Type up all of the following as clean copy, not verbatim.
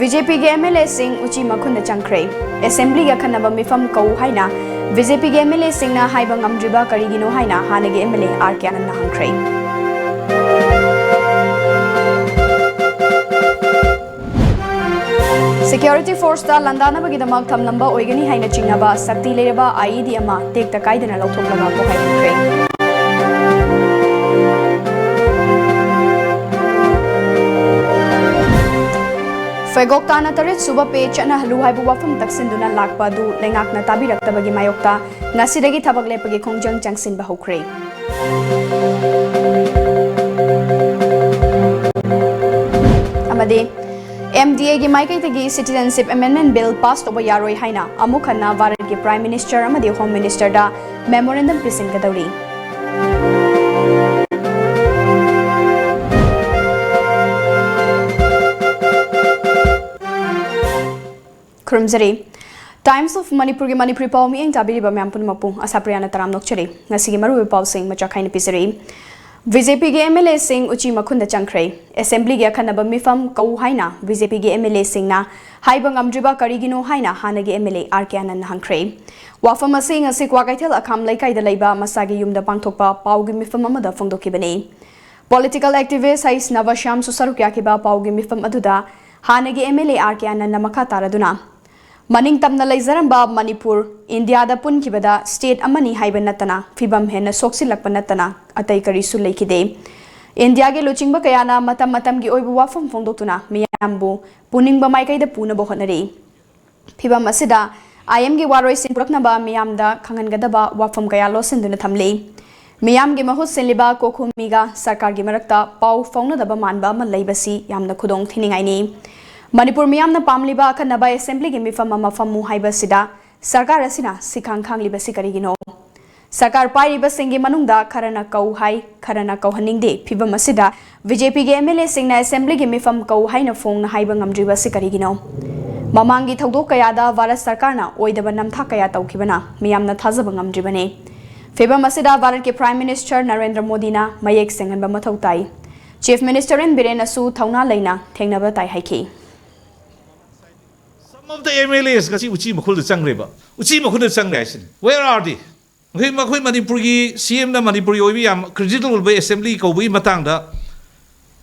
BJP के MLA Singh उची मखुन चंख्रे assembly का खनब मिफम कौ हाइना BJP के MLA सिंह ना हाइबा ngamdriba karigino हाइना हानगे MLA आर के आनंद हंख्रे Security force ता लंदाना बगिदमक थमलंबा ओइगनी हाइना चिंगनाबा शक्ति लेरबा IED अमा take तकाइदना लौथोकलगा पोहाइखरे Fegoktaana tarit suba pe chana halu haibu wafam taksinduna lakpa du lengakna tabiraktabagi mayokta ngasidagi thabak lepagi khongjang changsinba hokre amade MDA gi maikai Citizenship Amendment Bill passed over yaroi haina amukhanna Bharat ki Prime Minister amadi Home Minister da memorandum present kadawri Krumzari Times of Manipur ki Manipuri paw mi eng tabiri ba myam punmapu ASHAPRIYA na taram nokchari ngasi gi maru paw sing machakai na pisari BJP ki MLA sing uchi makhunda changkhrai assembly gi akhanaba mifam kau haina BJP ki MLA sing na haiba ngamdriba karigino haina hanagi MLA RK Anand hangkhrai wafam asing asi kwakaithel akham laikai da leiba masagi yumda pangthokpa paw gi mifam amada phongdokibani political activist Hais Navasham susarukya ki ba paw gi mifam aduda hanagi MLA RK Anand makha taraduna Maning tamna laizaramba Manipur India da pun kibada state amani haiba natana fibam hena soksilakpa natana atai karisu leikide India ge luchingba kayana matam gi oibu wafam phongdoktuna miyambu puningba maikai da puna bo honari fibam asida IM ge waroi sin puraknaba miyamda khangangadaba wafam kaya losinduna thamle miyam ge mahut senliba kokhumiga sarkar gi marakta pau faunadaba manba ma leibasi yamna khudong thiningai ni Manipur miyam na pamliba akhanaba assembly gi mifam ama famu haiba sida sarkar asina sikhang khangli basi karigino sarkar pairiba singi manungda kharana kau hai kharana kau haningde phibam asida BJP ge MLA singna assembly gi mifam kau haina phong na haiba ngamdriba si karigino mamangi thodok kaya da Bharat sarkar na oidaba namtha kaya taukibana miyam na thajaba ngamdribane phibam asida Bharat ke Prime Minister Narendra Modi na mayek senganba mathau tai Chief Minister in Biren asu thauna leina thengnaba tai haiki Some of the MLAs kasi uchi makhul changreba uchi makhul changai sin where are they makhoi Manipur gi CM na Manipur yobi am critical be assembly ko bi matang da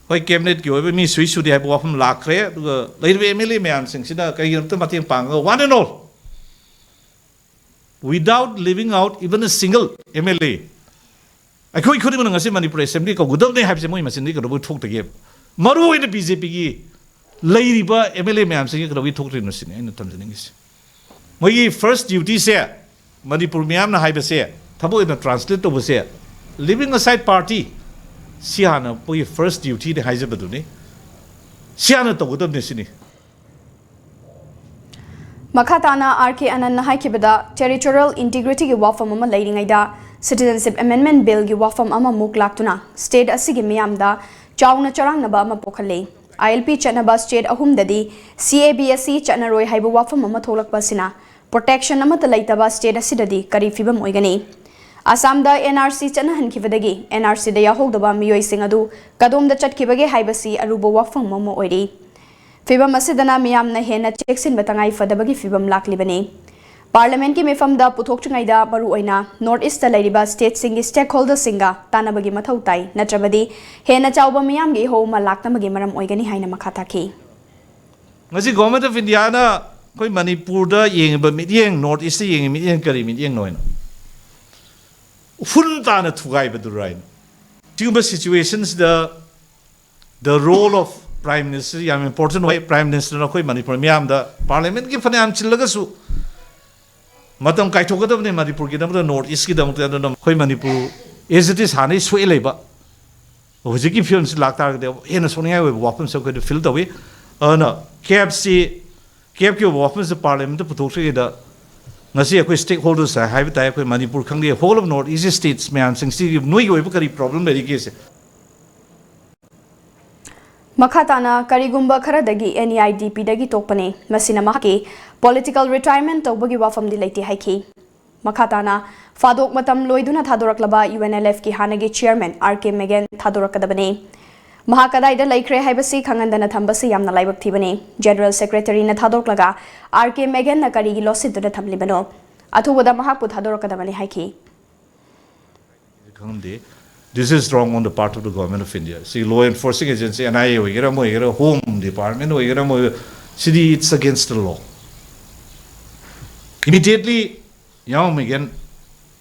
hoi cabinet gi yobi mi sui su de ha wafam lakre leibe MLA myan sing sida kai yam ta mateng pang one and all without leaving out even a single MLA akoi khodi man ngasi Manipur assembly ko gudam ne haib se moi masin ni ko bu thok de maru in BJP gi Lairiba MLA ma'am saying that we talked in the Senate in the Tanzania. My first duty say Manipur ma'am na haiba say Tabo in the translate over say leaving aside party Siana my first duty the Haizabaduni Siana to go to Nisini Makatana RK Anand haikibada territorial integrity gi wafam ama leading aida Citizenship Amendment Bill gi wafam ama muklaktuna state asigi miyam da chawna charang na ba ama pokhale ILP Chanaba State Ahumdadi CABSC Chanaroi Haibu Wafam Ama Tholakpasina Protection Amata Laitaba State Asidadi Kari Fibam Oigani Assam da NRC Chanahan Kivadagi NRC da Yaholdaba Miyoi Singadu Kadom da Chatkibage Haibasi Aruba Wafam Momo Oiri Fibam Asidana Miyam na Hena Cheksin Batangai Fadabagi Fibam Laklibani Parliament ki mifam da puthok chungaida baru oina North East da lairiba state singi stakeholder singa tanabagi mathau tai natrabadi hena chawba miyam gi homa laknamagi maram oigani haina makhata ki ngasi government of India na koi Manipur da yengba midyeng North East yeng midyeng kari midyeng noina fun ta na thugai ba durain tumba situations the role of Prime Minister yam important way Prime Minister na koi Manipur miyam da parliament ki phane am chillaga su Matam kai thokadam ne Manipur ki damda North East ki damda na koi Manipur as it is hanai sway leba hoji ki films lakta de ena sonia we wapam so ko fill the way na KFC ki wapam se parliament puthok se da ngasi akoi stakeholders ha hai ta koi Manipur khangli whole of North East states me am sing si noi go kari problem eri ke se Makhatana karigumba kharadagi NEIDP dagi tokpane masina mahaki political retirement tawbagi wafam di leiti haiki Makhatana fadok matam loiduna thadoraklaba UNLF ki hanagi chairman RK Megan thadorakadabane Mahakadaida Laikre Hibasi Kangandana Tambasi Yamna Laibak Tibani, General Secretary Nathadoklaga, RK Megan Nakari Losit to the Tamlibano, Atuwada Mahaput Hadorokadamani Haiki. This is wrong on the part of the government of India. See, law enforcing agency, and I, home department, city, it's against the law. Immediately, young Megan,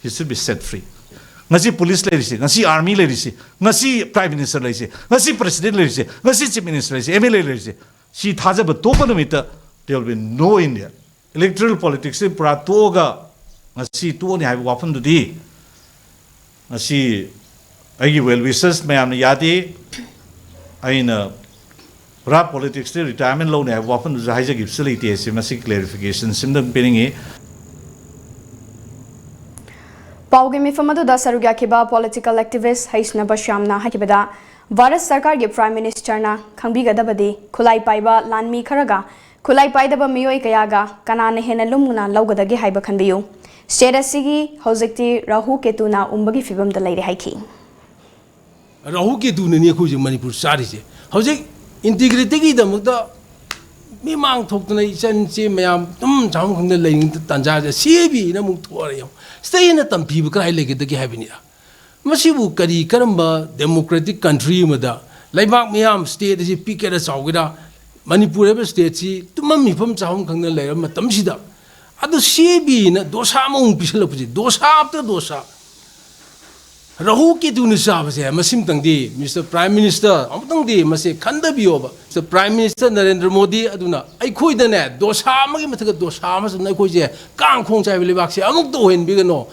he should be set free. Ngasi police lady, ngasi army lady, ngasi prime minister lady, ngasi president lady, ngasi chief minister lady, MLA lady. She has a toponomita, there will be no India. Electoral politics, pratoga, ngasi two only have weapon to the. Ngasi, I well wishes, ma'am yadi, I know. Rap politics, retirement loan, have weapon to the Hijack facility, as you must see clarification, symptom pinning. Paugi Mifamadu da Sarugya Kiba political activist Haisna Bashamna Hakibada Varas Sarkar ge Prime Minister na Kangbiga Dabadi Kulai Paiba Lanmi Karaga Kulai Paidaba Mioi Kayaga Kanana Hena Lumuna Loga the Gehaiba Kanbiu State Sigi Hozikti Rahu Ketuna Umbagi Fibum the Lady Haiki Rahu Ketuna Niakuji Manipur Sadisi Hozik integrity the Muda Mimang talk to Nation, see Mayam, Tom from the Lane Tanjaja, CAB in a Mutorium. Stay in a tam people cry like the Gabinia. Masibu Kari Karamba, democratic country, Mada, Laibak Miam state as a picket as Augada, Manipur state, see, to Mummy from Town Kanga Layer, Matamsida. At the CAB in a dosamong Pisalopi, dosa after dosa. Rahu Ketunisa was a Masim Tangdi, Mr. Prime Minister, Amtangdi, Mase Kanda Bioba, the Prime Minister Narendra Modi Aduna. I quit the net, Dosama, Dosamas, and Nakoja, Kang Kong Chavilaxi, Amukto in Bigano.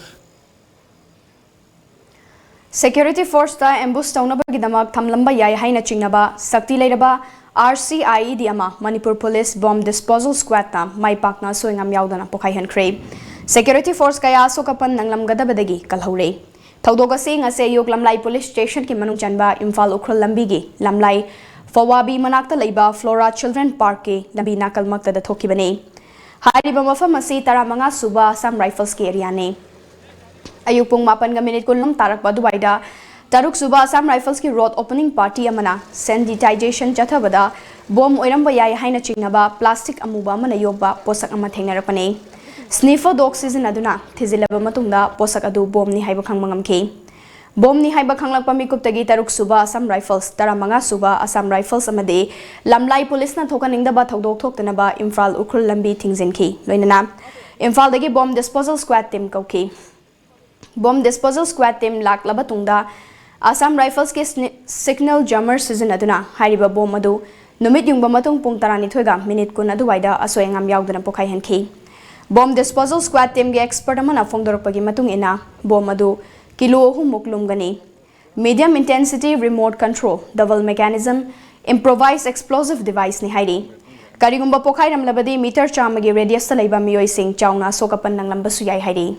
Security Force ta ambush Taunabagidamag Tamlamba Yai Haina Chinaba, Sakti Ladaba, RCIE Diama, Manipur Police Bomb Disposal Squad ta, My Pakna Suingam Yaudana Pokayan Crave. Security Force Kaya Sokapan Nanglam Gadabadagi, Kalhore. Taudoga sing as a Yog Lamlai Police Station Kimanu Janba, Imphal Ukrul Lambigi, Lamlai, Fawabi Manakta Laiba, Flora Children Park, Lambi Nakal Makta the Tokibane. Hariba Mafamasi Taramanga Suba, some rifles Kiriane. Ayupung Mapan Gaminit Kulum Tarak Baduaida, Taruk Suba, some rifles ki road opening party Amana, sensitization Jatabada, Bomb Oirambaya Haina Chinaba, Plastic Amuba Manayoba, Posak Amatenarapane. Sniffer dog season aduna, Tizilaba Matunda, Posakadu, Bomb ni Haibakang Mangamke. Bomb ni Haibakang Pamikup Tagi Taruk Suba, some rifles, Taramanga Suba, Assam rifles Amade, Lamlai police na tokaning the Batog Tokanaba, Imphal Ukrul Lambi Tingzinki, Loinana, Imphal Dagi bomb disposal squad team Koki. Bomb disposal squad team Lak Labatunda, Assam rifles ke signal jammer season aduna, Hariba bomb adu, Numit yung Bamatung Pungtarani Twega, Minute Kunadu Waida, Asoyangam Yaudana Pokayan Ki. Bomb disposal squad team ge expert amana fongdorpagi matung ina bomb adu kilo humuklum gani medium intensity remote control double mechanism improvised explosive device ni hairi karigumba pokhai ramlabadi meter chamagi radius ta leiba miyoi sing chauna sokapan nang lambasu yai hairi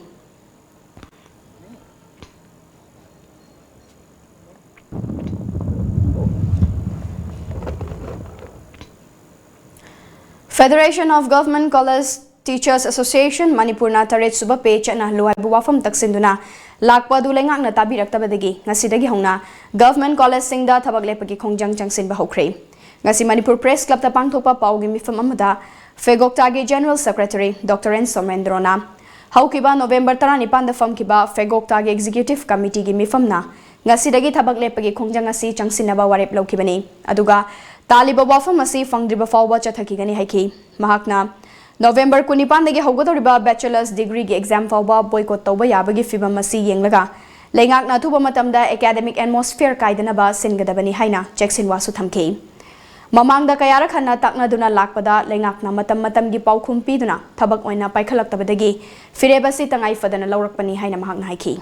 Federation of Government College Teachers Association Manipur na taret suba page na luai buwafam taksinduna lakpa dulengak na tabiraktabadagi ngasidagi hongna government college singda thabaglepagi khongjang changsin ba hokre ngasi Manipur Press Club ta pangthopa paugi mifam amada Fegoktage General Secretary Dr. N Somendrona haukiba November 19 da famkiba Fegoktage Executive Committee gi mifam na ngasidagi thabaglepagi khongjang asi changsinaba warep lokibani aduga taliba wafam asi fangdriba fawba chathaki gani haiki mahakna November Kunipan dagi haugadoriba bachelor's degree gi exam fawba boycott tawba yabagi fibam asi yenglaga lengak na thuba matamda academic atmosphere kaidanaba singadabani haina jackson wasu thamke mamangda kayara khanna takna duna lakpada lengak na matam gi paukhum piduna thabak oina paikhalaktabadagi firebasi tangai fadana lawrakpani haina mahakna haiki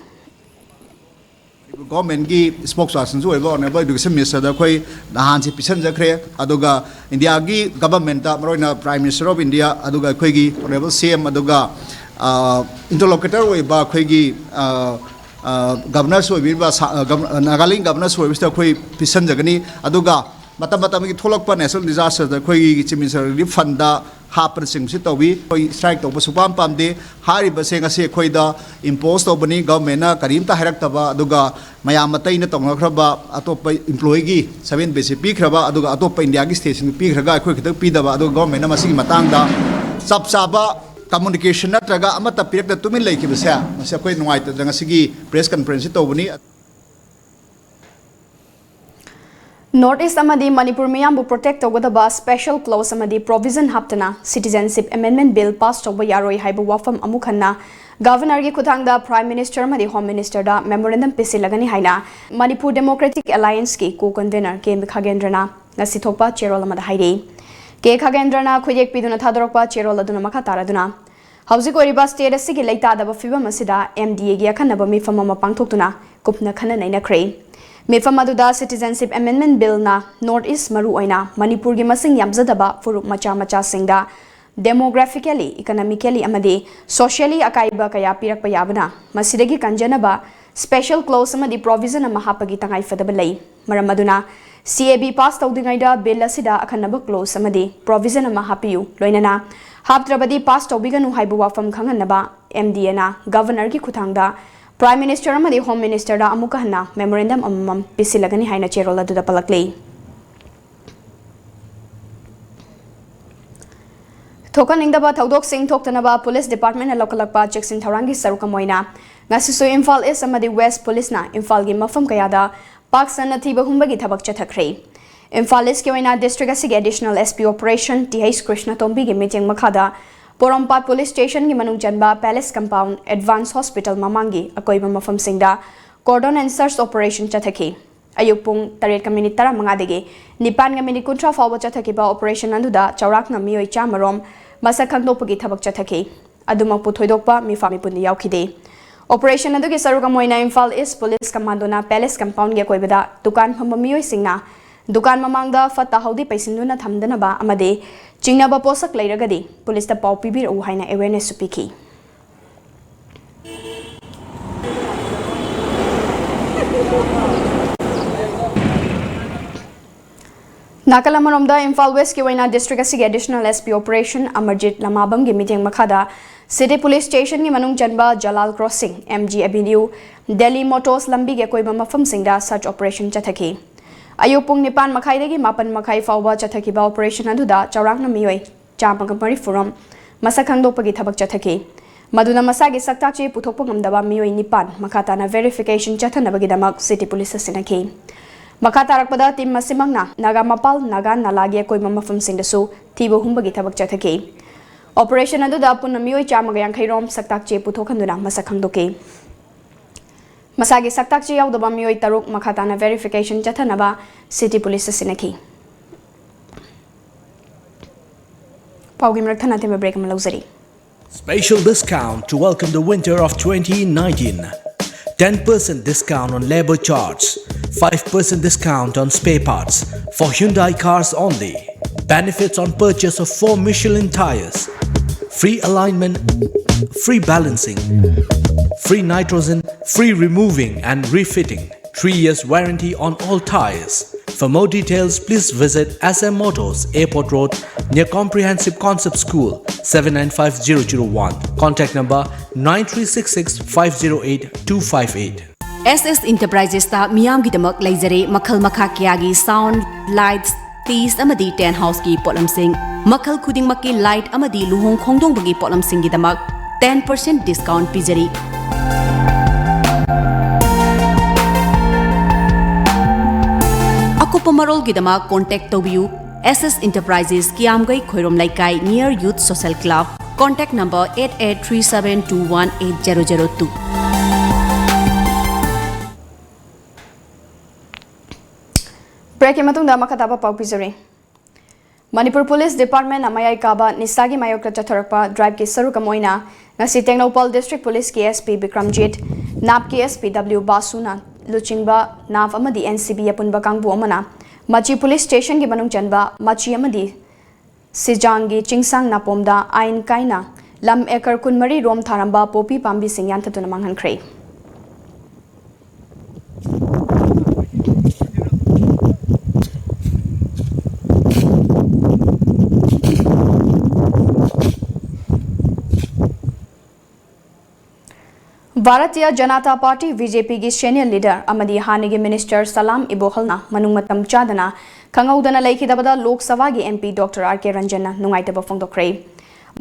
Government ki spokesperson so ego honorable education minister da khoi dahan si pisan jakre aduga India gi government ta maroina prime minister of India aduga khoi gi honorable CM aduga interlocutor oi ba khoi gi governor so bi ba Nagaland governor so bi sta khoi pisan jagani aduga matam ki tholok pa national disaster da khoi chief minister relief fund da hapar sing si tobi khoi strike to supam pam de hari ba se ngase khoi da impose to bani government na karim ta harak taba aduga mayam matai na tong khraba atop employee gi 7 bcp khraba aduga atop india gi station pi khraga khoi khitak pi daba aduga government na masigi matang da sab saba communication natraga amata pirak da tumin lei ki basa masa khoi nuai ta ngasi press conference to bani North East amadi Manipur miyambu protect tawgadaba special clause amadi provision haptana citizenship amendment bill passed over yaroi haibu wafam amukhanna governor gi kuthangda prime minister amadi home minister da memorandum pisilagani haina Manipur Democratic Alliance ki co-convener K Khagendrana ngasi thokpa cherol amada hairi K Khagendrana khojek piduna thadorokpa cherol aduna makha taraduna hauzik oriba state asigi leita daba fibam asida MDA gi akhanaba mi famama pangthoktuna kupna khana naina khrei Mifamaduda Citizenship Amendment Bill na North East Maru Oina Manipur gi masing yamjadaba furuk macha singda demographically, economically amadi socially akaiba kaya pirak payabana masidagi kanjanaba special clause amadi provision ama hapagi tangai fadaba lei maramaduna CAB pass tawdingaida bill asida akhanaba clause amadi provision ama hapiyu loinana haptrabadi pass tawbiganu haibu wafam khanganaba MDA na governor gi khuthangda Prime Minister amadi Home Minister da amukahna memorandum amam pisilagani haina cherola duda palakli. Thokan ingdaba thaudok sing thoktanaba Police Department na lokalakpa cheksin tharangi sarukamoina ngasisu Imphal East amadi West Police na Imphal gi mafam kayada Pakistan na thiba humbagi thabak chathakhrei. Imphal East ki oina district asigi additional SP operation TH Krishna Tombi gi meeting makhada Porompat Police Station ki manung janba Palace Compound Advanced Hospital mamangi akoiba mafam singda cordon and search operation chathaki ayuk pung 8:30 dege nipan nga minute kuntra fawa chathaki ba operation anduda chaurak na mioi chamarom masak khangdopagi thabak chathaki aduma puthoidokpa mi fami pundi yaukhide operation andugi saruga moina Imphal East Police Commando na Palace Compound ge koibada dukan phamba mioi singna dukan mamangda fata haudi paisinduna thamdana ba amade Chingnaba posak lairagadi police ta pau pibir u haina awareness supiki Nakalamaromda Imphal West ki waina district asigi additional SP operation Amarjit Lamabam gi meeting makhada City Police Station ki manung janba Jalal Crossing MG Avenue Delhi Motors lambi ge koiba mafam singda search operation chathaki Ayupung nipan makai degi mapan makai fawba chathakiba operation aduda chaurang na mioi champang mari forum masakang dopagi thabak chathaki maduna masagi saktachi puthokpa ngamdaba mioi nipan makata na verification chathanabagi damak city police sinaki makata rakpada team masimangna naga mapal naga nalagi koi mafam singdasu thibo humbagi thabak chathaki operation aduda punna mioi chamaga yankhai rom saktachi puthokhanduna masakang doke Masagi saktakchi yaudaba mioi taruk makhatana verification chathanaba city police sinaki Paugi mrakthana thema break am lauzari Special discount to welcome the winter of 2019. 10% discount on labor charge, 5% discount on spare parts for Hyundai cars only. Benefits on purchase of 4 Michelin tires. Free alignment, free balancing, free nitrogen, free removing and refitting. 3 years warranty on all tires. For more details, please visit SM Motors, Airport Road, near Comprehensive Concept School, 795001. Contact number 9366508258. SS Enterprises ta miyam gidamak laizare makhal makha kyagi sound, lights, teas amadi tent house ki polam sing makhal khuding makki light amadi luhong khongdong bagi polam sing gidamak 10% discount pizari. Ako pamarol gidamak contact tobiu SS Enterprises Kiamgai Khoirom Laikai near Youth Social Club. Contact number 8837218002. Break matungda makataba paupizari Manipur Police Department amayai kaba nisagi mayokta chatharakpa drive ki sarukamoina ngasi Tengnopal District Police KSP Bikramjit NAP KSP W Basuna Luchingba NAV amadi NCB apunba kangbu amana Machi Police Station ki manung chanba Machi amadi Sijangi Chingsang Napomda Ain Kaina Lam Ekar Kunmari Rom Tharamba Popi Pambi Singyan Tatuna Manghan Kray Bharatiya Janata Party BJP gi senior leader amadi hanigi minister Salam Ibohalna manung matam chadana khangaudana laikhidabada Lok Sabha gi MP Dr. R.K. Ranjana nungaitaba phongdokre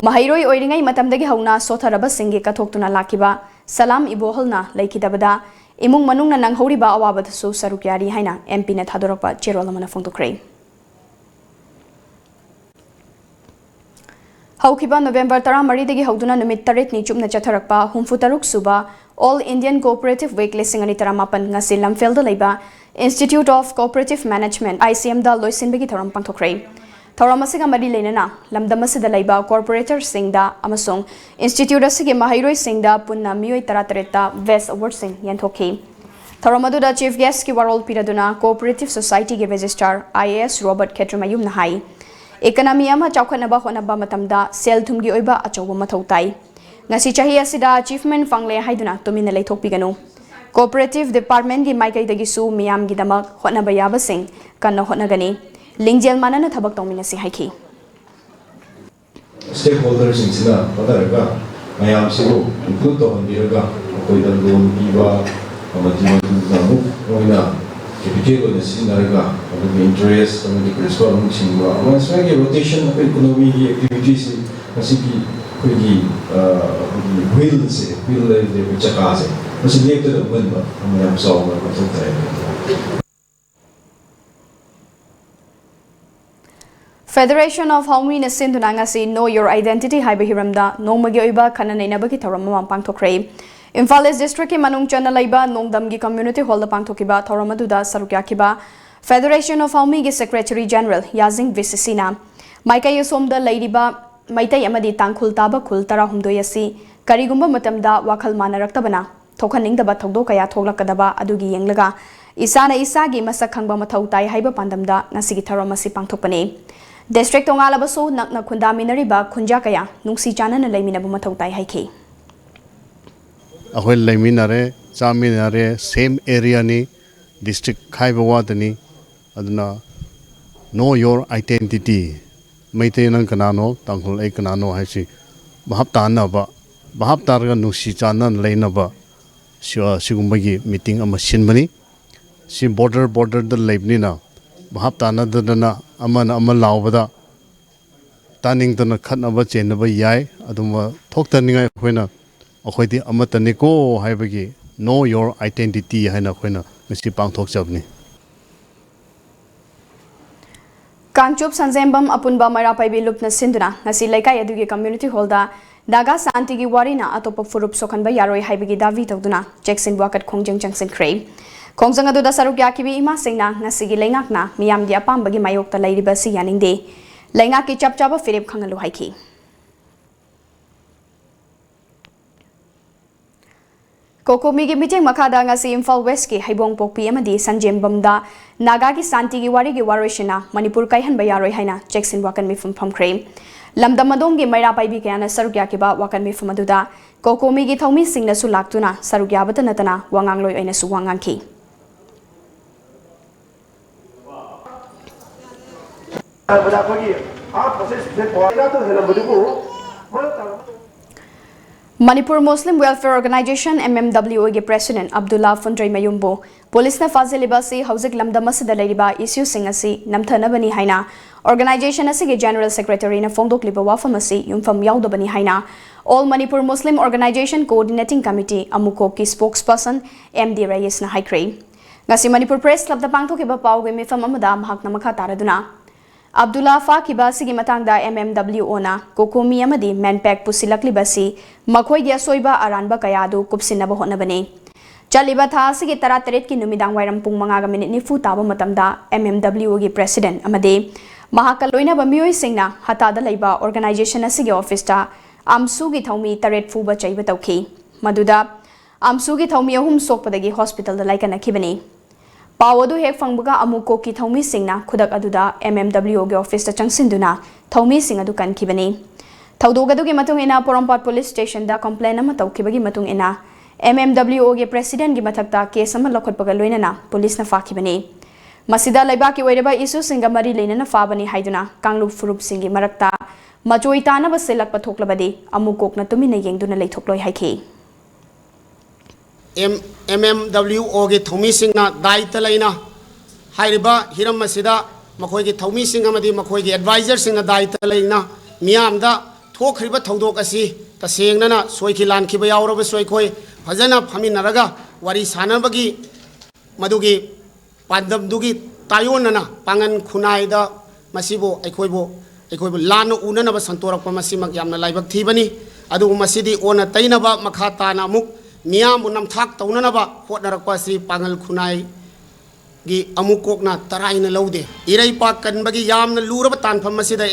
Mahairoi oiringai matamdagi hauna sotharaba singi kathoktuna lakiba Salam Ibohalna laikhidabada imung manungna nanghoriba awabadasu sarukyari haina MP na thadorakpa cherolamana phongdokre Haukiba November 13 hauduna numit 8 ni chupna chatharakpa humfutaruk suba All Indian Cooperative Week lisingani taramapan ngasi lamfelda leiba Institute of Cooperative Management ICM da loisinbegi thoram pangthokre thoram asiga mari leinana lamdamasida leiba corporator singda amasong institute asige mahairoi singda punna mioi 33 ta Best Award sing yanthokhi thoramadu da chief guest ki warol piraduna Cooperative Society ge registrar IAS Robert Ketrumayum na hai Economy ama chawkhanaba honaba matamda sel thumgi oiba achoba mathau tai ngasi chahi asida achievement fangle haiduna tumina leithokpiganu cooperative department gi maikai dagi su miyam gi damak honaba yaba sing kanna honagani lingjel manana thabak tongmina si haiki stakeholders sina pataraga mayam sibu include to biraga koi da loan biwa amati mamu noina capital na sinaraga the interest and the principal singwa once we rotation of economy activities nasiki koi will se will the chakase was elected a member am so Federation of Haumi na sinduna ngasi Know Your Identity haiba hiramda nongmagi oiba khana nainabagi thoram pangthokre Imphal East District ki manung chana laiba nongdam gi community hall da pangthokiba thoramaduda sarukyakiba Federation of Haumi gi Secretary General Yazing Visisina Maikai Yosomda Ladiba Maitai amadi tangkhul taba khul tara humdoi asi karigumba matamda wakhal manaraktabana thokhaningdaba thogdo kaya thoglakadaba adugi yenglaga isana isagi masak khangba mathau tai haiba pandamda ngasigi thoramasi pangthokpane District tongalabaso nakna khundaminariba khunja kaya nungsi chanana laiminabu mathau tai haiki Ahoy Laiminare, Chaminare, same area ni, district Kaibawadani, Aduna, know your identity. Maitainan Kanano, Tankul Ekanano Hashi, Bahaptanaba, Bahaptarga Nushi Chanan Lainaba, Shigumbagi meeting a machine money. She border the Leibnina, Bahaptana Dana, Aman Amalawada, Tanning the Katnaba Chenaba Yai, Aduma, Toktaninga Huena. Akhoi amataniko haibagi know your identity haina khoina misi pangthok chabni Kangchup Sanzembam apunba mara paibi lupna sinduna ngasi laikai adugi community hall da daga santi gi warina atopa furup sokhanba yaroi haibagi davi tawduna Jackson wakat khongjang jangsen krei khongjang adu da saruk yakibi ima singna ngasi gi leingakna miyam gi apam bagi mayok ta lairiba si yaningde leingak ki chapchaba firip khangalu haiki Kokomi gi meeting makada ngasi Imphal West ki haibong pokpi amadi Sanjembam da naga ki santi gi wari gi waroishina Manipur kaihan bayaroi haina Jackson wakan mi fum kre lamdam adong gi maira paibi kana sarugya ki ba wakan mi fum aduda Kokomi gi thomi singna su laktuna sarugya bata natana wangang loi aina su wangang ki Manipur Muslim Welfare Organization MMWO ge President Abdullah Fundray Mayumbo Police na fazilibasi hauzik lamdamasida leiriba issue singasi namthanabani haina organization asige General Secretary na fongdokliba wafamasi yumfam yaudabani haina All Manipur Muslim Organization Coordinating Committee amuko ki spokesperson MD Reyes na haikre ngasi Manipur Press Club da pangthokiba pawge mifam amada mahakna makha taraduna Abdullah Fakiba sigi matangda MMWO na Kokomi amadi manpack pusilakli basi makhoi gi asoiba aranba kayadu kupsinaba honabane chaliba tha sigi 13 ki numidang wairam pung 5:40 taba matamda MMWO gi president amade mahakal loina bamioi singna hatada leiba organization asigi office ta amsu gi thomi 8 fuba chaiba tawki maduda amsu gi thomi ahum sokpadagi hospital da laikana kibani Pawadu hek fangbuga amuko ki thomi singna khudak aduda MMWO ge office ta changsinduna thomi sing adu kan kibani thaudoga gi matung ena Porampat police station da complain ama tawkibagi matung ena MMWO ge president gi mathakta case ama lokhotpaga loinana police na fakibani masida laiba ki oireba issue singa mari leinana fabani haiduna kanglup furup singi marakta machoi tana ba selak pathok labadi amukok na tumina yengduna leithokloi haiki MMWO गे थौमी सिंगना दायित्व लेना हाइरिबा Hiram मसिदा मखोय गे थौमी सिंग अमदी मखोय गे adviser सिंगना दायित्व लेना मियामदा थोखरिबा थौदोक असि तसेंगना सोयखि लानखिबा यावरबा सोयखोय फजना फमिनरगा वारी सानबगी मदुगी पादमदुगी तायोनना पांगन खुनाइदा मसिबो अखोयबो लान उननबा संतोरकपा मसिमक यामना लाइबक थीबनी अदु मसिदी ओना तैनबा मखा ताना मुक मियाम नमथाक तौननबा होटनरकपा श्री पांगल खुनाई गी अमुकोकना तराइन लौदे इरई पा कनबगी यामना लूरब तानफम मसिदा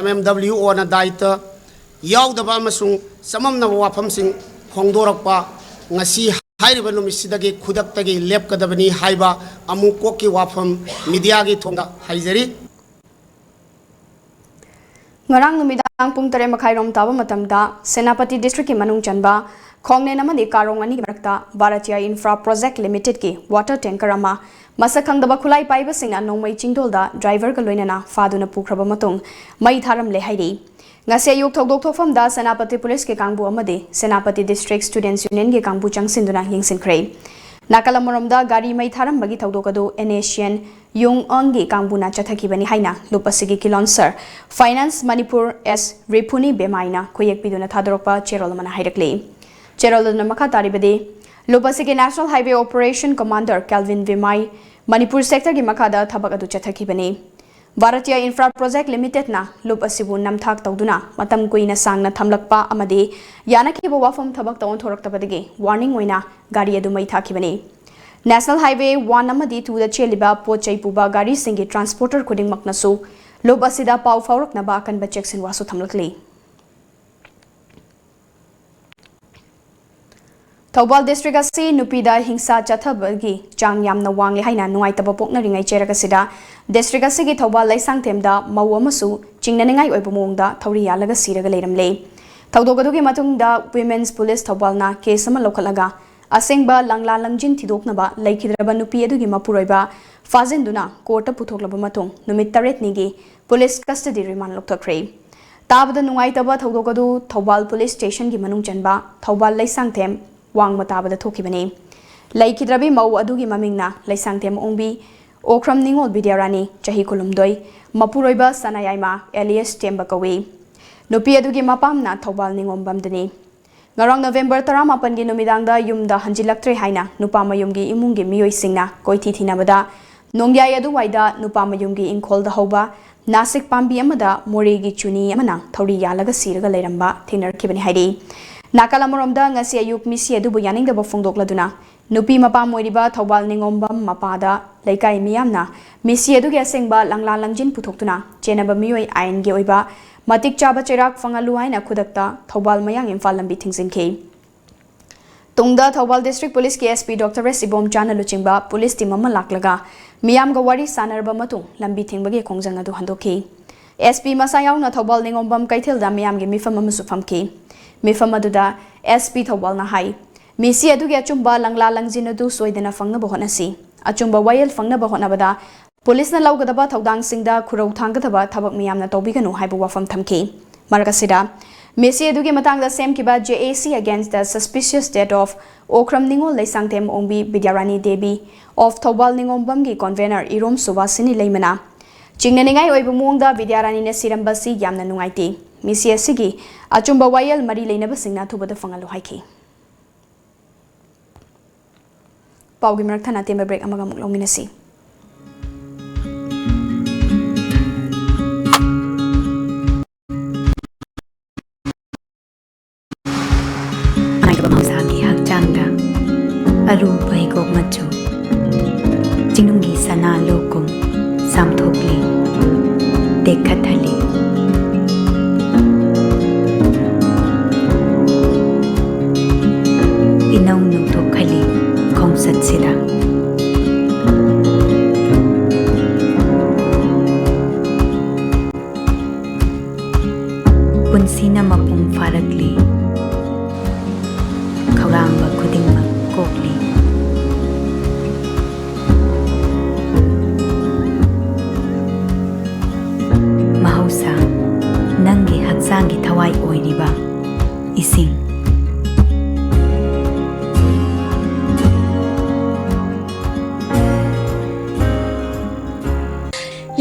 MMWO ना दायित्व यावदबा अमसुंग सममना वाफमसिंग खोंदोरकपा ngasi हाइरिबा नुमिसिदगी खुदक्तगी लेपकदबनी हाइबा अमुकोकी वाफम मीडिया गी थोंदा हाइजरी ngarang numidang pung 3:30 tawa matamda Senapati district ki manung chanba khongnen amani karong ani marakta Bharatiya Infra Project Limited ki water tanker ama masakangdaba khulai paiba singna nongmai chingdolda driver ka loinana faduna pukraba matung mai tharam le hairi ngase yuk thokdok thofam da Senapati police ke kangbu amade Senapati district students union ge kangbu changsinduna yingsin khrei Nakalamoramda gari mai tharam bagi thokdokadu Asian yung ongi kangbuna chathakibani haina lupasigi kilonsar finance Manipur S Ripuni Bemaina koyek piduna thadorokpa cherolmana hairakli cherolna makha taribade lupasigi National Highway Operation Commander Calvin Vimai Manipur sector gi makhada thabak adu chathakibani Bharatiya Infra Project Limited na lupasibu namthak tawduna matam kuina sangna thamlakpa amade yanakhibo wafam thabak tawon thoraktabadagi warning oina gari adu mai thakibani National Highway 1 amadi 2 da cheliba pochai puba gari singi transporter kuding maknasu lob asida pau faurak na ba kan ba checksin wasu thamlakli Thobal district asi nupida hingsa chathabagi chang yamna wangle haina nuai taba pokna ringai cheraga sida district asi gi Thobal laisang themda mau amasu chingnaningai oibumongda thori yalaga siraga leiramle thaudogadugi matungda women's police Thobal na case ama lokalaga asengba langla langjin thidoknaba laikhidraba nupi adugi mapuroiba fazenduna court puthoklaba matung numit 8 nigi police custody remand lokthakre tabada nungai taba thaudokadu Thobal police station gi manung chanba Thobal laisang them wang matabada thokibani laikhidrabi mau adugi mamingna laisang them ongbi okram ningol bidyarani chahi kulumdoi mapuroiba sanayaima alias temba kawi nupi adugi mapamna Thobal ningombamdani ngarang November 18 gi numidangda yumda hanjilaktre haina nupa mayumgi imungi miyoi singna koithi thinabada nongyai adu waida nupa mayumgi inkolda hoba nasik pambi amada moregi chuni amana thori yalaga siraga leiramba thinarkibani haidi Nakalamoromda ngasi ayuk misi adubu yaningdaba fongdokladuna nupi mapa moiriba Thobal ningombam mapada laikai miyamna misi adugi asengba langla langjin puthokuna chenaba miyoi ain ge oiba matik chaba cherak fangalu haina khudakta Thobal mayang imphal lambi thingsinke tungda Thobal district police ke SP Dr. S Ibom Chana luchingba police team amma laklaga miyam ga wari sanarba matung lambi thingbage khongjang adu handokhi SP masayaw na Thobal ningombam kaithilda miyam ge mifam amasu famki mifam aduda SP Thobal na hai misi adugi achumba langla langjin adu soidena fangna bohonasi achumba wayel fangna bohonabada police na laugadaba thaudang singda khurau thanggadaba thabak miyamna tobiganu haibu wafam thamki margasida misi adugi matangda semkiba JAC against the suspicious death of Okram Ningol Laisangthem Ongbi Bidyarani Devi of Thobal Ningombam gi convener Irom Subasini Leimana chingnaningai oibu mongda Bidyarani na sirambasi yamna nungaiti misi asigi achumba wayel mari leinaba singna thubada fangalu haiki paugi marak thana temba break amaga muklongminasi aru bahigok machu jingungi sana lokum samthokli dekhathali inau nu thokhali khongsat sida punsina mapung farakli khawrangba khudingma kokli mahausa nangi haksangi thawai oiriba ising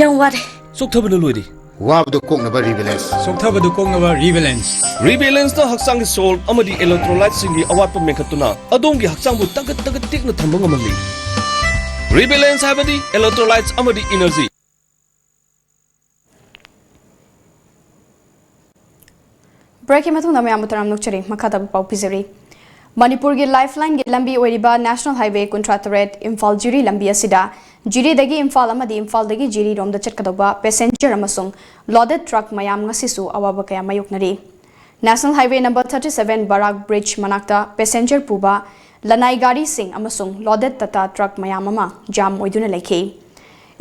Yang ware. Soktabana loidi. Wabdo koknaba rebalance. Soktabadu koknaba rebalance. Rebalance na haksangi salt amadi electrolytes singi awatpa mengkhatuna adongi haksangu tagat tikna thamba ngamali. Rebalance habadi electrolytes amadi energy. Break matung na mayam taram nukchari makata pau pizari. Manipur gi lifeline gi lambi oiriba National Highway Contractorate Imphal Jiri lambi asida Jiri dagi Imphal amadi Imphal dagi Jiri rom da chatkadoba passenger amasung loaded truck mayam ngasisu awaba kaya mayuknari. National Highway number 37 Barak Bridge manakta passenger puba lanai gari sing amasung loaded tata truck mayam ama jam oiduna lekhi.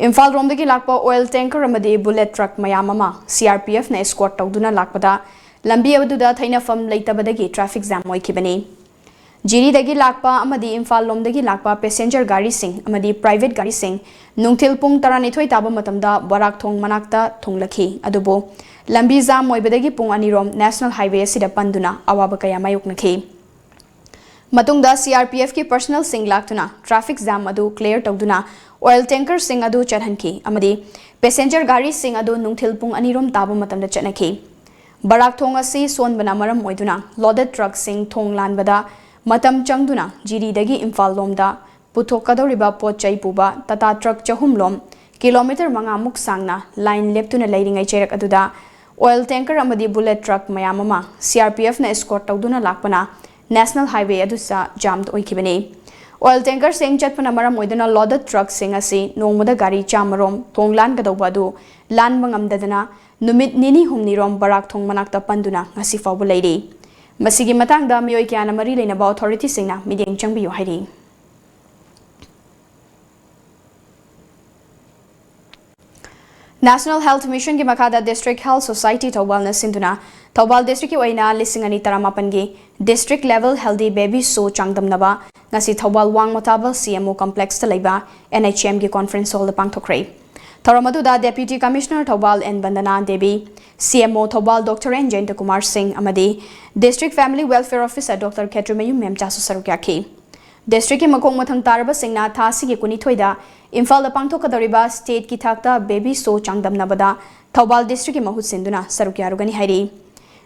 Imphal rom dagi lakpa oil tanker amadi bullet truck mayam ama CRPF na escort tawduna lakpada lambi abaduda thaina fam leitabadagi traffic jam oikibani. Jiri dagi lakpa amadi Imphal lom dagi lakpa passenger gari sing amadi private gari sing nungthil pung taranithoi taba matamda barak thong manakta thonglakhi adubo lambi jam oibadagi pung anirom National Highway sida panduna awaba kaya mayuknakhi matungda CRPF ki personal sing laktuna traffic jam adu clear tawduna oil tanker sing adu charhanki amadi passenger gari sing adu nungthil pung anirom taba matamda chatnakhi barak thong asi son bana maram oiduna loaded truck sing thong lanbada matam changduna Jiri dagi Imphal lomda puthokadoriba pochai puba tata truck chahum lom kilometer manga muk sangna line leptuna leiringai cherak aduda oil tanker amadi bullet truck mayamama CRPF na escort tawduna lakpana National Highway adusa jammed oikibani oil tanker sing chatpana maram oiduna loaded truck sing asi nongmoda gari chamarom thonglan gadawba du lan mangamdadana numit nini humni rom barak thong manakta panduna ngasi fawbu leiri masigi matangda miyoi kyana mari leinaba authority singna mideng changbiyo hairi National Health Mission ki makada District Health Society Thobal na sinduna Thobal District ki oina lisingani taramapan gi District Level Healthy Baby Show changdamnaba ngasi Thobal Wang Motabal CMO Complex ta leiba NHM ki conference hall da pangthokre Tharamaduda Deputy Commissioner Thobal N Bandana Devi CMO Thobal Dr. N Jainta Kumar Singh amadi District Family Welfare Officer Dr. Ketrumayum Memchasu Sarukyaki District ki makong mathang taraba singna thasi ki kuni thoida Imphal da pangthokadoriba state ki thakta baby show changdamnabada Thobal District ki mahut sinduna Sarukyarugani hairi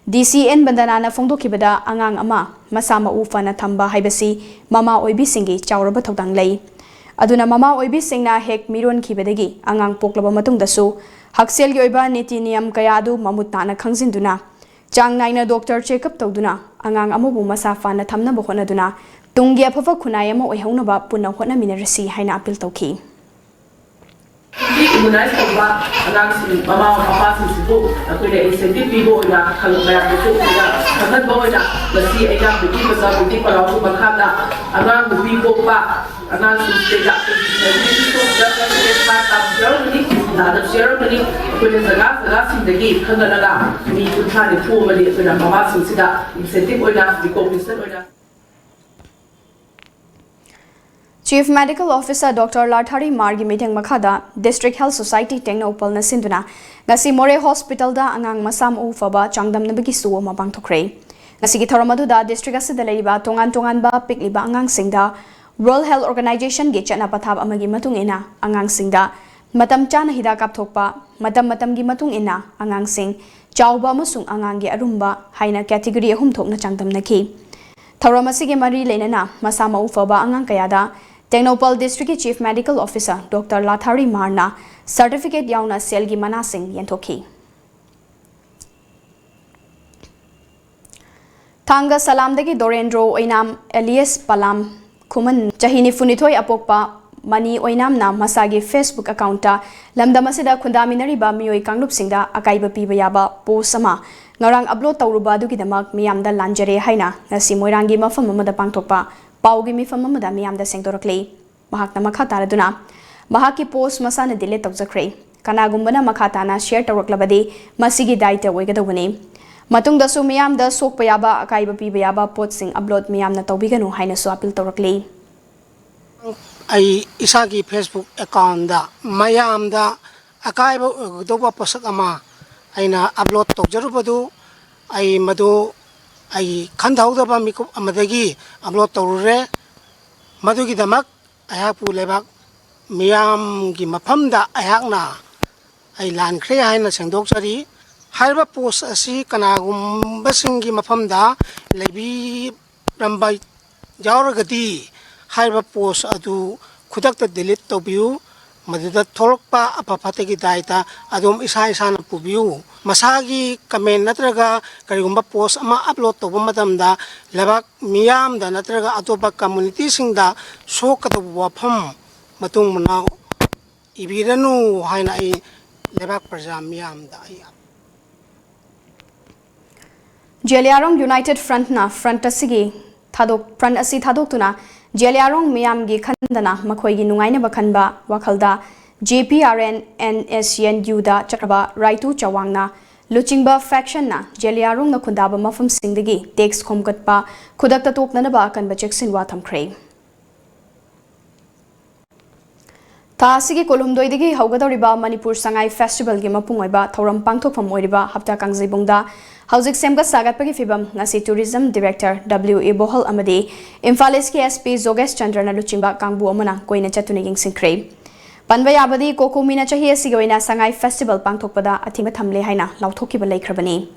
DCN Bandana na phongdokibada angang ama masama ufana thamba haibasi mama oibi singi chawraba thodang lei aduna mama oibi singna hek miron khibadagi angang poklaba matung dasu haksel gi oiba niti niyam kaya adu mamut na khangjinduna chang naina doctor check up tawduna angang amubu masafa na thamna bohona duna tunggi aphawa khunai ama oihauna ba punna hotna minarasi haina appeal tawki immunize tawba angang sin mama papa sin sibu akoina incentive pibo ina khalubaya bisu ina khagat boina lasi aina biti basa biti parawu bakhada angang bibo pa angang sin tega bisu just like this part of Germany the ceremony akoina zaga sindagi khangana mi kuthani thumali akoina mama sin sida incentive oina recognition oina Chief Medical Officer Dr. Lathari Margi meeting makada District Health Society tengna upal na sinduna ngasi More Hospital da angang masam ufaba changdam nabagi suwa mabang thokre ngasi gi thoramadu da district asida leiba tongan ba pikliba angang singda World Health Organization gi chana pathab amagi matung ina angang singda matam chana hida kap thokpa matam gi matung ina angang sing chawba masung angang gi arumba haina category ahum thokna changdam nakhi thoramasi gi mari leinana masama ufaba angang kayada Technopal District Chief Medical Officer Dr. Lathari Marna Certificate Yauna Selgi Manasing Yentoki. Thanga Salamdagi Dorendro Oinam Elias Palam Kuman Jahini Funitoy Apokpa Mani Oinam na Masagi Facebook account Lamdamasida Kundaminari ba Mioi Kanglup Singda Akaiba Pibayaba Posama Ngarang upload Tauruba Dukidamak Miamda Lanjare Haina Nasi Moirangi Mafam Mamada Pangtokpa Paugi mifam amada miyamda sengdorakle mahakna makha taraduna mahaki post masana delete tawjakre kanagumbana makha tana share tawraklabadi masigi daita oigadawani matungda su miyamda sokpa yaba akaiba piba yaba post sing upload miyamna tawbiganu haina su appeal tawrakle ai isagi Facebook account da mayamda akaiba doba post ama aina upload tawjarubadu ai madu ai khandhaudaba mikup amadagi upload tawrure madugi damak ayakpu lebak miyam gi mafamda ayakna ai lankre haina sengdokjari haiba post asi kanagumbasingi mafamda lebi rambai jauragadi haiba post adu khudakta delete tobiu madida thorokpa apapategi daita adum isa isana pubiu masagi comment natraga karigumba post ama upload toba matamda labak miyam da natraga atopa community singda sokata wafam matung manau ibiranu haina ai lebak praja miyam da ai Jeliarong United Front na front asigi thadok tuna Jeliarong miyam gi khandana makhoi gi nungaina bakhanba wakhalda JPRN NSNU da chakraba Raitu Chawangna Luchingba faction na Jeliarong na khundaba mafum singdagi tax khomgatpa khudakta toknana ba kanba cheksin wa thamkhre Tasigi Kolumdoidigi Haugadoriba Manipur Sangai Festival gi mapung oiba thoram pangthokpham oiriba hapta kangjibungda Hauzik Semga Sagatpagi Fibam Ngasi Tourism Director W.A. Bohol Amadi Imphal East SP Zogesh Chandrana Luchingba Kangbu Amana Koina Chatuna Yingsinkre Panba Yabadi Kokumina Chahi Asigoina Sangai Festival Pangthokpada Athima Thamle Haina Lauthokiba Laikhrabani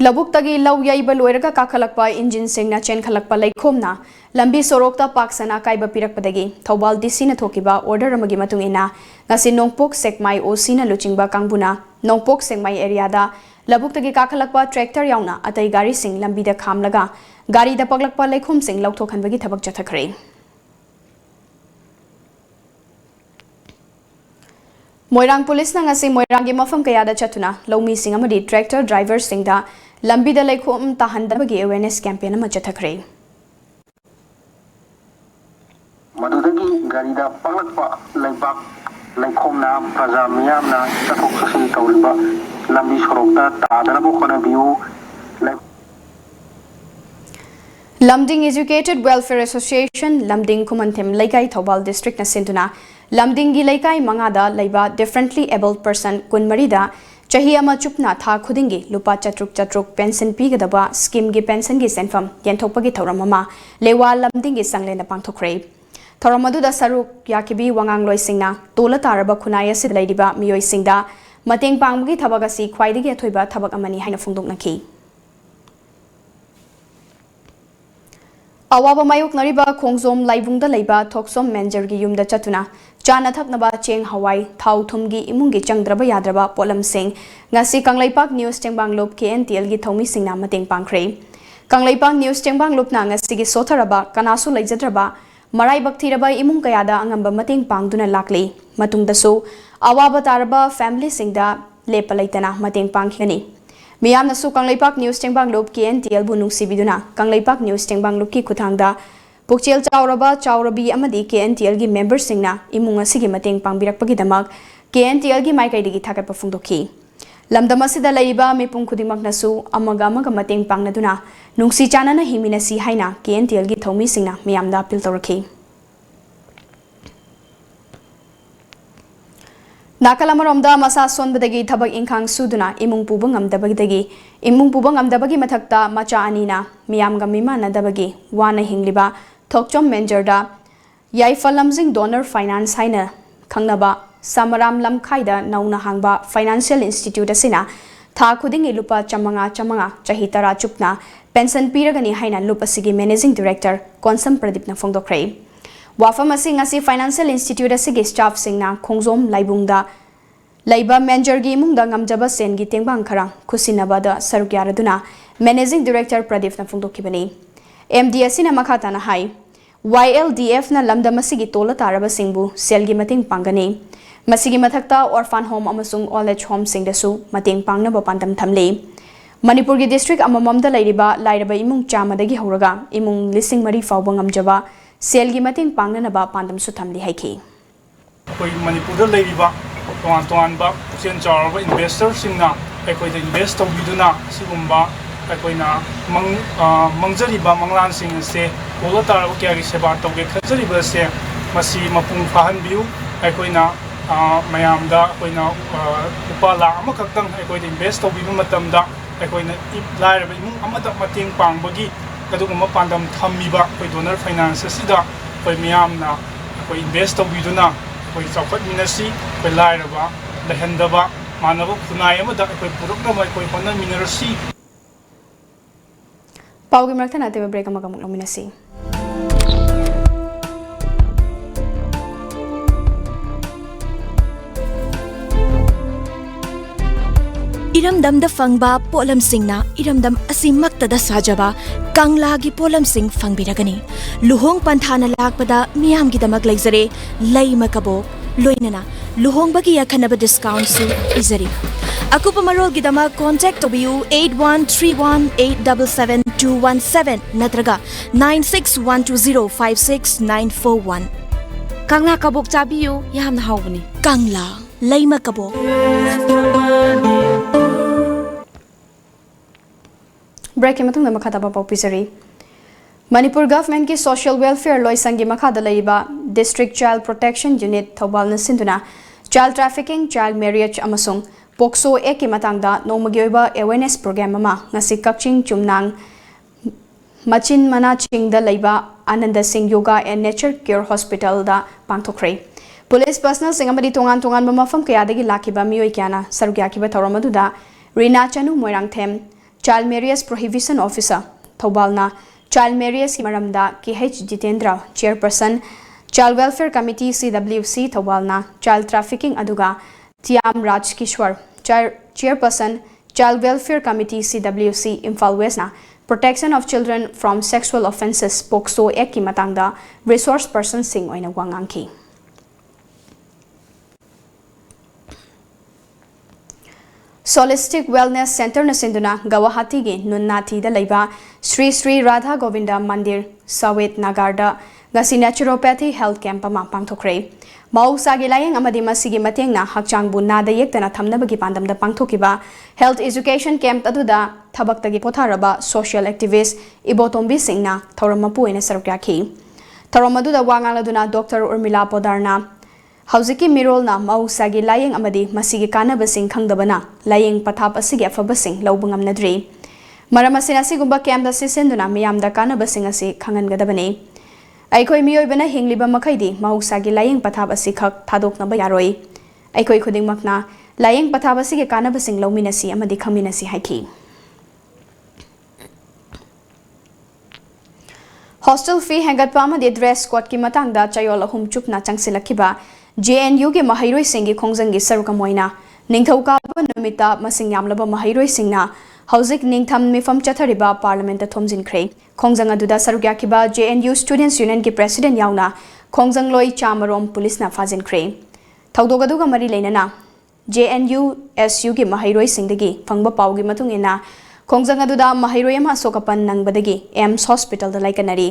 Labuktagi lau yaiba loiraga kakhalakpa engine singna chen khalakpa laikhomna lambi sorokta paksana kaiba pirakpadagi Thobal DC na thokiba order amagi matungina ngasi nongpok sekmai OC na luchingba kangbuna nongpok sekmai area da labuktagi kakhalakpa tractor yauna atai gari sing lambi da khamlaga gari da paglakpa laikhom sing lauthokhanbagi thabak chathakre Moirang police na ngasi Moirang gi mafam kaya da chatuna lomi sing amadi tractor driver sing da lambi da laikhom tahandabagi awareness campaign ama chathakre Madudagi gari da paglakpa laibak laikhomna praja miyamna chathok chasin tawriba lambi sorokta tadanabu khonabiu Lamding Educated Welfare Association Lamding Kumantem Laikai Thobal District na sintuna Lamding gi Laikai mangada laiba differently abled person kunmarida chahi ama chupna tha khudingi lupa chatruk pension pigadaba scheme gi pension gi senfam yenthokpagi thoramama lewa Lamding gi sanglena pangthokre thoramadu da saruk yakibi wangang loisingna tola taraba khunai asid laidiba miyoi singda mateng pangbugi thabagasi khwaidigi athoiba thabak amani haina phungdoknaki Awaba mayuk nariba khongzom laibungda laiba thoksom manager gi yumda chatuna chana thaknaba cheng hawai thau thumgi imungi changdraba yadraba polam sing ngasi kanglaipak news chengbanglup KNTL gi thomi singna mateng pangkhre kanglaipak news chengbanglup na ngasi gi sotharaba kanasu laijadraba marai bakthiraba imung kayada angamba mateng pangduna lakli matungdasu awaba taraba family singda lepalaitana mateng pangkhani Miyamna su Kanglaipak News Chengbanglup KNTL bu nungsibiduna Kanglaipak News Chengbanglup ki khuthangda Pukchel Chaurabi amadi KNTL gi member singna imung asigi mateng pangbirakpagi damak KNTL gi maikaidigi thakatpa phungdokhi lamdam asida laiba mipung khudimakna su amaga mateng pangnaduna nungsi chanana himinasi haina KNTL gi thomi singna miyamda appeal tawrakhi Nakalamaromda masa sonbadagi thabak ingkhang suduna imung pubang amdabagi mathakta macha anina miyamga mimana dabagi wana hingliba thokchom menjarda yaifalamjing donor finance haina khangnaba samaram lamkhaida nauna hangba financial institute asina tha khudingi lupa chamanga chahi tara chupna pension piragani haina lupasigi managing director konsam pradipna phongdokhrei Wafam asing asi Financial Institute asigi staff singna khongzom laibungda laiba manager gi mungda ngamjaba sen gi tengbang kharang khusinabada sarukyaraduna managing director Pradip na phungdokhibani MD asina makhata na hai YLDF na lamdam asigi tola taraba singbu sel gi mating pangani masigi mathakta orphan home amasung old age home singdasu mating pangna ba pandam thamle Manipur gi district amamamda lairaba imung chamadagi horaga imung lising mari fawba ngamjaba Selgi mating pangnanaba pandam suthamli haiki. Koi Manipur da leiriba toan ba chen charba investor singna ekoi da invest tawbiduna sigumba ekoi na mangjari ba manglan sing se kola taraba kya gi seba tawge khajari ba se masi mapung fahan biu ekoi na mayam da ekoi na upala amakakang ekoi da invest tawbibu matamda ekoi na lairaba imung amada mating pangbagi ꯑꯗꯨꯒꯨꯝꯕ ꯄꯥꯟꯗꯝ ꯊꯝꯃꯤꯕ ꯑꯩꯈꯣꯏ donor finance ꯑꯁꯤꯗ ꯑꯩꯈꯣꯏ ꯃꯤꯌꯥꯝꯅ ꯑꯩꯈꯣꯏ invest ꯇꯧꯕꯤꯗꯨꯅ ꯑꯩꯈꯣꯏ ꯆꯥꯎꯈꯠꯃꯤꯟꯅꯁꯤ ꯑꯩꯈꯣꯏ ꯂꯥꯏꯔꯕ ꯂꯩꯍꯟꯗꯕ ꯃꯥꯟꯅꯕ ꯈꯨꯟꯅꯥꯏ ꯑꯃꯗ ꯑꯩꯈꯣꯏ ꯄꯨꯔꯛꯅꯕ ꯑꯩꯈꯣꯏ ꯍꯣꯠꯅꯃꯤꯟꯅꯔꯁꯤ ꯄꯥꯎꯒꯤ ꯃꯔꯛꯇ ꯅꯠꯇꯕ ꯕ꯭ꯔꯦꯛ ꯑꯃꯒ ꯑꯃꯨꯛ ꯂꯧꯃꯤꯟꯅꯁꯤ इरमदम फंगबा पोलमसिंगना इरमदम असिमक्तदा साजबा कंगलागी पोलमसिंग फंगबिरगनी लुहोंग पंथाना लाकपदा मियामगिदमक लेजरे लैमा कबोक लोइनना लुहोंगबगी यखनब डिस्काउंट सु इजरी अकुप मरोलगिदमक कांटेक्ट तोबियु 8131877217 नत्रगा 9612056941 कंगला कबोक चाबियु यामना हावबनी कंगला लैमा कबोक ब्रेक के मतुंग मखा तब पाउ पिसरी मणिपुर गवर्नमेंट की सोशल वेलफेयर लोइसंग की मखा दलैबा district child protection unit Thoubal न सिंधुना चाइल्ड ट्रैफिकिंग चाइल्ड मैरिज अमसुंग पोक्सो एक की मतंगदा नोमगी ओइबा अवेयरनेस प्रोग्राम अमा ngasi कक्चिंग चुमनांग मचिन मना चिंग द लैबा Anand Singh yoga and nature care hospital दा पांथोखरे पुलिस पर्सनल सिंग अमदी तोंगान तोंगान मफम कयादगी लाखिबा मियोय क्याना सरुग्याखिबा थौरमदुदा Reena Chanu Moirangthem child marriage prohibition officer थौबालना चाइल्ड मैरिज की मरमदा KH Jitendra chairperson child welfare committee CWC थौबालना चाइल्ड ट्रैफिकिंग अदुगा Tiyam Rajkishore chairperson child welfare committee CWC Imphal वेस्टना protection of children from sexual offences POCSO act की मतंगदा रिसोर्स पर्सन सिंह ओइना वांगांखी सोलिस्टिक वेलनेस सेंटर न सिंधुना गुवाहाटी के नुन्नाथी द लैबा श्री श्री राधा गोविंदा मंदिर सवेत नगरदा गसी नेचुरोपैथी हेल्थ कैंप अमा पांथोखरे मौसागी लायेंग अमदी मसिगी मतेंगना हकचांगबु नादा येक्तना थमनबगी पांदमदा पांथोकिबा हेल्थ एजुकेशन कैंप अदुदा थबक्तगी पोथारबा सोशल एक्टिविस्ट इबोतोंबी सिंगना थौरमपु ओइना सरुक्याखी थौरमदुदा वांगालदुना डॉक्टर उर्मिला पोदारना हौजिकी मिरोलना मौसागी लायेंग अमदी मसिगी कानबसिंग खंगदबना लायेंग पथाप असिगी अफबसिंग लौब ngamnadri मरम असिना सिगुंबा कैंप दा सिसेंदुना मियामदा कानबसिंग असि खंगनगदबने अखोई मियोइबना हिंगलिबा मखैदी मौसागी लायेंग पथाप असि खक थादोकनबा यारोई अखोई खुदिंगमकना लायेंग पथाप असिगी कानबसिंग लौमिनसि अमदी खंगमिनसि हाइखी हॉस्टल फी हेंगतपा अमदी ड्रेस कोड की मतंगदा चयोल अहुम चुपना चंगसिलखिबा JNU के महिरोई सिंगी खोंजंगी सरुकमोइना निंगथौकाबा नुमिता मसिंग यामलबा महिरोई सिंगना हौजिक निंगथम मिफम चथरिबा पार्लियामेंट थोमजिनख्रे खोंजंग अदुदा सरुक्याखिबा JNU स्टूडेंट्स यूनियन की प्रेसिडेंट याउना खोंजंग लोई चामरोम पुलिसना फाजिनख्रे थौदोगदुगा मरी लेनना JNU SU की महिरोई सिंगदगी फंगबा पाउगी मतुंगिना खोंजंग अदुदा महिरोई अमा सोकपन नंगबदगी एम्स हॉस्पिटल दा लाइकनरी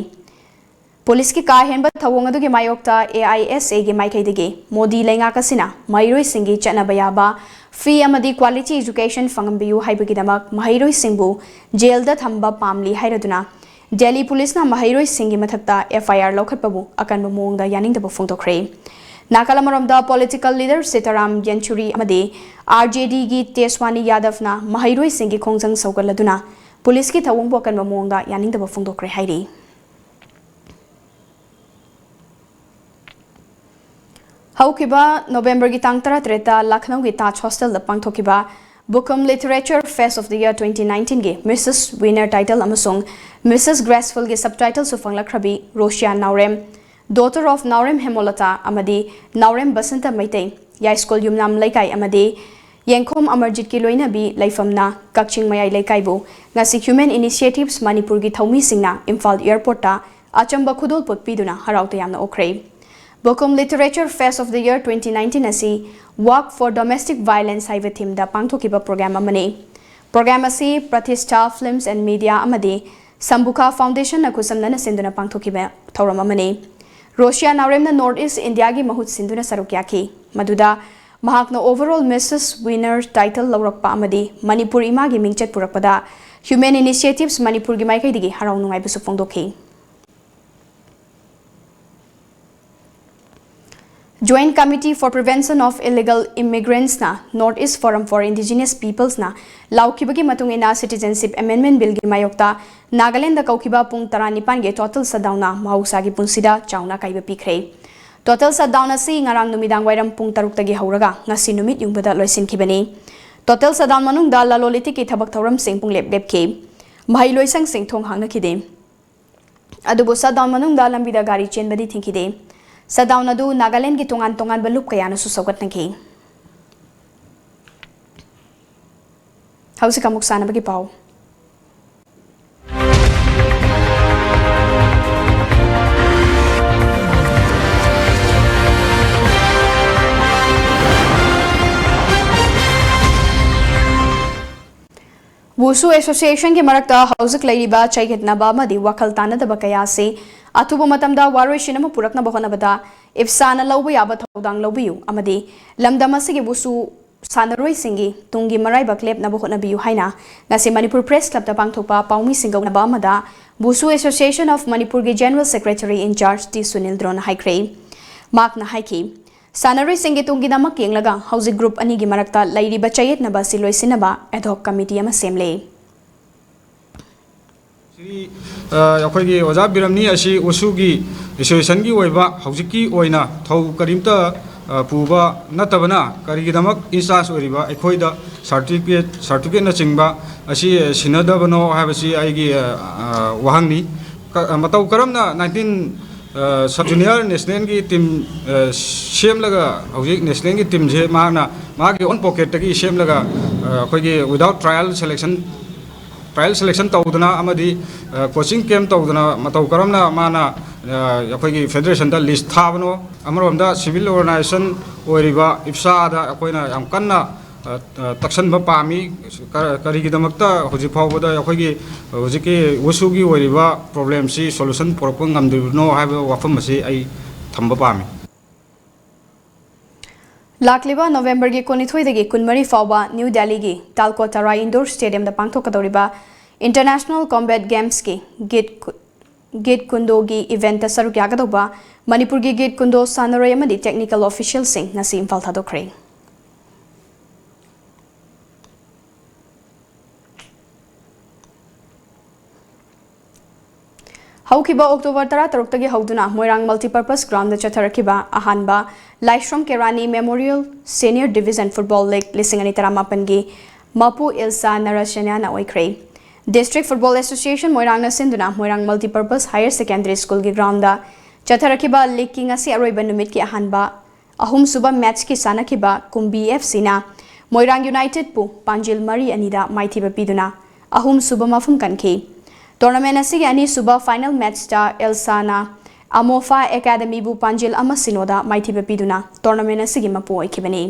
पुलिस की काहेनब थवोंग अदुगी मायोक्ता AISA की माइकैदगी मोदी लेंगाकसिना महिरोई सिंगी चनबयाबा फी अमदी क्वालिटी एजुकेशन फंगंबियु हाइबगिदमक महिरोई सिंगबु जेल दा थंबा पामली हाइरदुना दिल्ली पुलिस ना महिरोई सिंगी मथक्ता FIR लौखटपबु अकनब मोंगदा यानिंगदबु फोंदोखरे नाकालमरमदा पॉलिटिकल लीडर सीताराम येंचुरी अमदी RJD की तेजस्वानी यादव ना महिरोई सिंगी खोंजंग सौगलदुना पुलिस की थवोंग अकनब मोंगदा यानिंगदबु फोंदोखरे हाइरी हौकिबा नवंबर की तांग 13 लखनऊ की ताज हॉस्टल पांथोकिबा बुकम literature fest of the year 2019 के मिसेस विनर टाइटल अमसोंग मिसेस ग्रेसफुल के सबटाइटल सुफंगलखरबी रोशिया नाउरेम डॉटर ऑफ नाउरेम हेमोलता अमदी नाउरेम बसंत मैते या स्कूल युमनाम लेकाई अमदी येंखोम अमरजीत की लोइनबी लाइफमना कक्चिंग मयाई लेकाइबो ngasi ह्यूमन इनिशिएटिव्स मणिपुर की थौमी सिंगना इम्फाल एयरपोर्ट अचंबा खुदोल पुतपीदुना हराउते यामना ओखरे Bokum Literature Fest of the Year 2019 asi Walk for Domestic Violence haiba theme da pangthokiba program amani. Program asi Pratishtha Films and Media amadi Sambukha Foundation na kusamna sinduna pangthokiba thauram amani. Roshia Naurem na North East India gi mahut sinduna sarukyaki. Maduda mahakna overall Mrs. Winner title laurakpa amadi Manipur ima gi mingchat purakpada Human Initiatives Manipur gi maikai digi harau nungai busu phongdokhi. Joint Committee for Prevention of Illegal Immigrants na North East Forum for Indigenous Peoples na laukibagi matungina Citizenship Amendment Bill gi mayokta Nagaland da kaukiba pung 19 ge total shutdown na mahausa gi punsida chauna kaiba pikre. Total shutdown asi ngarang numidang wairam pung 6 tagi hauraga ngasi numit yungbada loisinkhibani. Total shutdown manungda laloliti ki thabak thoram sing pung lep ke mahai loisang sing thong hangna kide. Adubo shutdown manungda lambida gari chenbadi thingkide. Shutdown adu Nagaland ki tongan balup kayana susagat nangki. Hausi kamuk sana bagi pau. Wusu Association ki marakta hausik laiba chaiketna ba madi wakal tana da bakaya se atubu matamda waroi shinama purakna bahona bada ifsana lawba yaba thodang lawbiyu amadi lamdama se gi wusu sanaroi singi tungi marai baklep na bahona biyu haina ngasi Manipur Press Club da pangthokpa paumi singaw na ba amada Wusu Association of Manipur gi General Secretary in Charge T Sunil Dron haikre mak na haiki Sanaroi singi tungi namak yenglaga housing group ani gi marakta lairi bachayet na ba siloi sinaba ad hoc committee ama semle अखोगी ओजा बिरमनी असी उसुगी association की ओइबा हौजिकी ओइना थौ करीमता पुबा नतबना करीगिदमक instance ओरिबा अखोइदा certificate न चिंगबा असी सिनदबनो हाबसी आइगी वहांगनी मतौ करमना 19 सब junior national की team same लगा हौजिक national की टीम जे माना मागी ओन पॉकेट की सेम लगा अखोगी विदाउट ट्रायल सिलेक्शन तौदना अमदी कोचिंग कैम्प तौदना मतौ करमना माना अखोगी फेडरेशन दा लिस्ट थाबनो अमरोमदा सिविल ऑर्गेनाइजेशन ओरिबा इफ्सादा अखोइना याम कन्ना तक्सनबा पामी करिगिदमक्ता होजि फावबदा अखोगी होजिकी वसुगी ओरिबा प्रॉब्लम सी सॉल्यूशन पोरप ngamदिनो हाबा वाफम से आई थंबा पामी Lakliba November gi konithoi dagi kunmari fawba New Delhi gi Talkotara Indoor Stadium da pangthokadoriba International Combat Games ki Gate Kundo gi event ta saruk yagadauba Manipur gi Gate Kundo sanaroi amadi technical official sing ngasi imphal thadokre Haukiba October 13 tagi hauduna Moirang Multipurpose Ground da chatharakiba ahanba Laishram Kerani Memorial Senior Division Football League lisingani taramapan gi Mapu Ilsa Narashanya na oikre District Football Association Moirang na sinduna Moirang Multipurpose Higher Secondary School gi ground da chatharakiba league ki ngasi aroiba numit ki ahanba ahum suba match ki sanakiba Kumbi FC na Moirang United pu Panjil Mari anida maithiba piduna ahum suba mafum kanki Tournament asigi ani suba final match ta Elsana Amofa Academy bu Panjil ama sinoda maithiba piduna tournament asigi mapu oikibani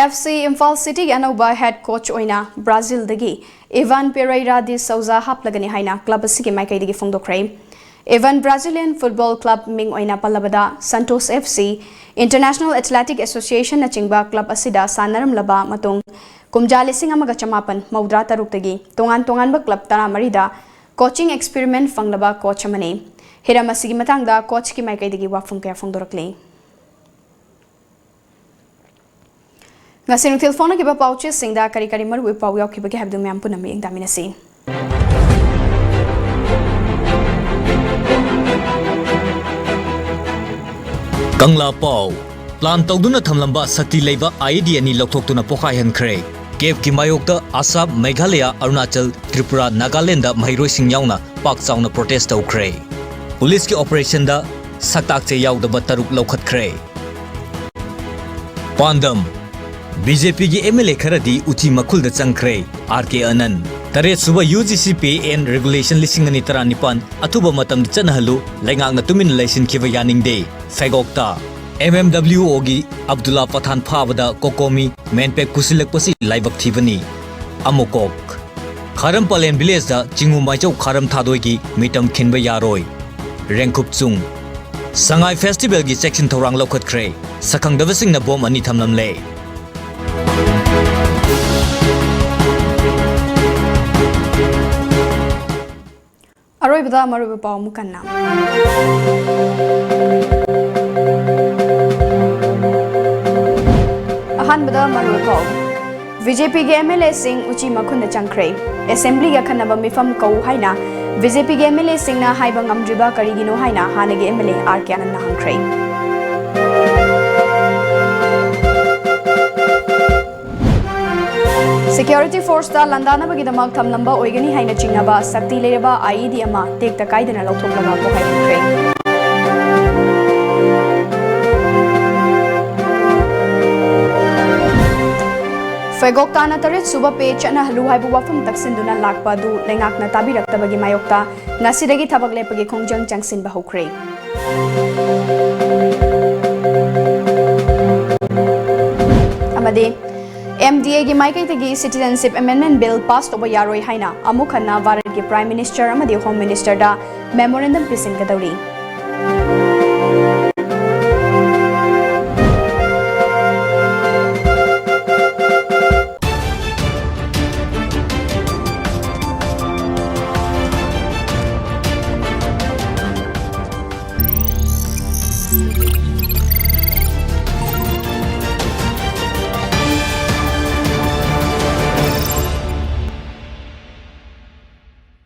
FC Imphal City Anauba head coach oina Brazil dagi Ivan Pereira de Souza haplagani haina club asigi maikai dagi fongdokre Ivan Brazilian Football Club ming oina palabada Santos FC International Athletic Association na chingba club asida sanaram laba matung kumjali sing amaga chamapan maudra taruk dagi tongan ba club tara marida coaching experiment fanglaba coach amani hiram asigi matangda coach ki maikai dagi wafung kaya fongdorakle Ngasin telephone ki ba pauche singda kari kari maru pau yaw ki ba ki habdu myam punam ing daminasi Kangla pau plan tawduna thamlamba sakti leiba idea ni lokthokuna pokhai hankhre Cape ki mayokta Assam Meghalaya Arunachal Tripura Nagaland da mairoi sing yauna pak chauna protest tawkhre Police ki operation da saktak che yawdaba taruk lokhatkre Pandam BJP की MLA खरदी उची मखुल the चंखरे RK Anand तरे सुबह UGC pay and regulation लिसिंग अनि तरा निपान अथुब मतम चनहलु लैंगांग न तुमिन लैसिन खिव यानिंग दे फेगोक्ता MMWO की अब्दुल्ला पठान फावदा कोकोमी मेनपे कुसिलक पसी लाइबक थिबनी अमुकोक खरम पलेन विलेज दा चिंगु माइचौ खरम थादोय की MITM खिनबा यारोय रेंखुप चुंग Sangai Festival gi section thorang lokhat khre sakhang davasing na bom ani thamlam le Aroi bada maru ba mukanna Ahan bada maru ba VJP ge MLA sing uchi makhunda changkre assembly ga khanaba mifam kau haina VJP ge MLA sing na haiba ngamdriba karigino haina hanage MLA RK Anand hangkre Security force da landana bagi damak tham lamba oigani haina chingnaba sakti lereba IED ama tek ta kaidana lauthoklaga ko haikre Fegok tana tarit suba pe chana halu haibu wafam taksinduna lakpa du lengak na tabirakta bagi mayokta ngasidagi thabak lepagi khongjang changsin ba hokre Amade MDA gi maikai tagi citizenship amendment bill passed over yaroi haina amukhanna Bharat ki prime minister amadi home minister da memorandum pisin kadawri